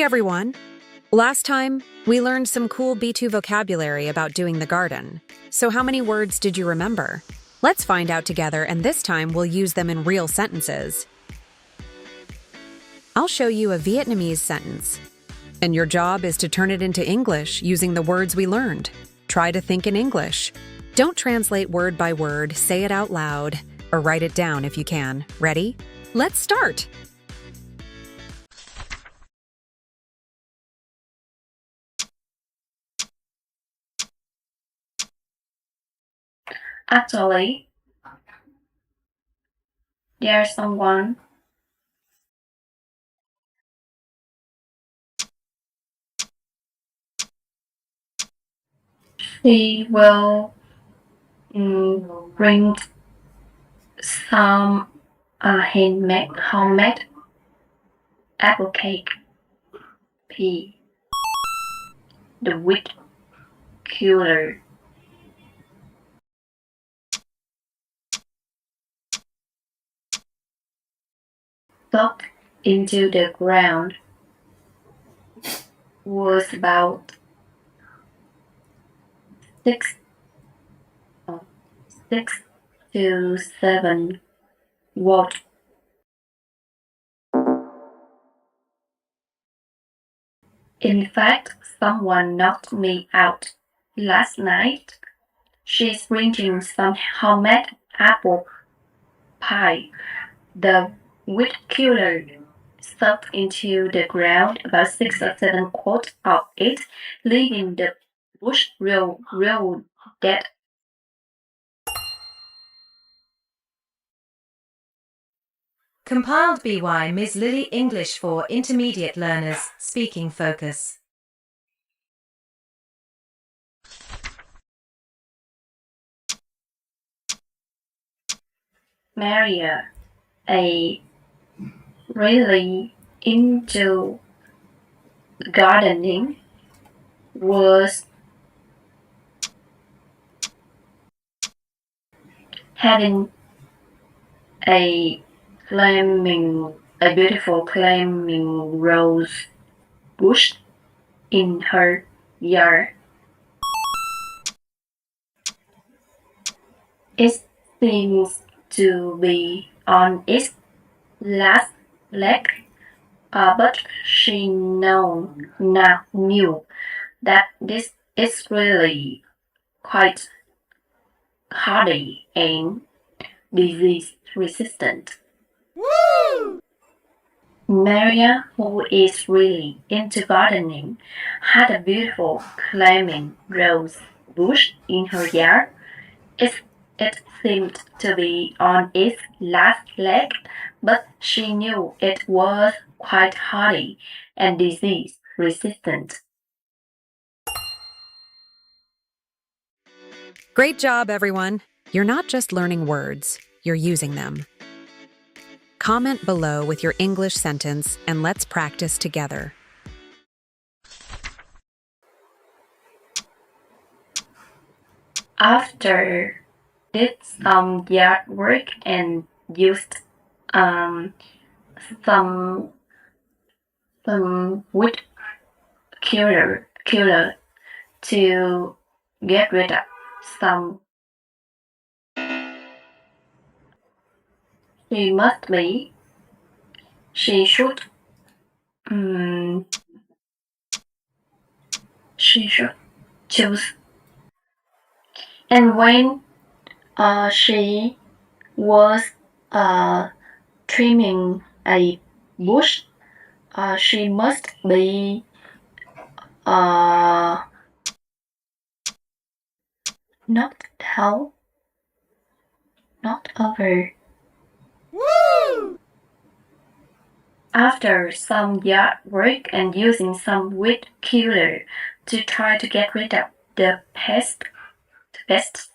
everyone! Last time, we learned some cool B2 vocabulary about doing the garden. So how many words did you remember? Let's find out together, and this time we'll use them in real sentences. I'll show you a Vietnamese sentence, and your job is to turn it into English using the words we learned. Try to think in English. Don't translate word by word, say it out loud, or write it down if you can. Ready? Let's start! Actually, there's someone. He will bring some homemade apple cake. P. The wheat cooler. Dug into the ground was about 6 to 7 watts. In fact, someone knocked me out last night. She's bringing some homemade apple pie. The wheat cooler sunk into the ground, about 6 or 7 quarts of it, leaving the bush real dead. Compiled by Ms. Lily English for Intermediate Learners, Speaking Focus. Maria, a really into gardening, was having a beautiful flaming rose bush in her yard. It seems to be on its last leg, but she now knew that this is really quite hardy and disease resistant. Woo! Maria, who is really into gardening, had a beautiful flaming rose bush in her yard. It seemed to be on its last leg, but she knew it was quite hardy and disease resistant. Great job, everyone! You're not just learning words, you're using them. Comment below with your English sentence and let's practice together. After did some yard work and used some wood killer to get rid of some. She should choose. And when she was trimming a bush, she must be not down, not over. Woo! After some yard work and using some weed killer to try to get rid of the pests,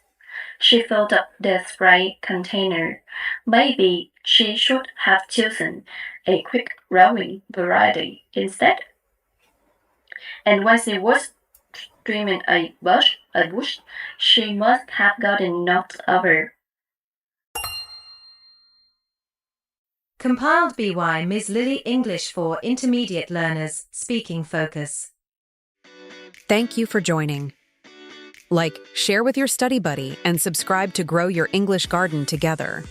she filled up the spray container. Maybe she should have chosen a quick-growing variety instead. And when she was trimming a bush, she must have gotten knocked over. Compiled by Ms. Lily English for Intermediate Learners, Speaking Focus. Thank you for joining. Like, share with your study buddy, and subscribe to grow your English garden together.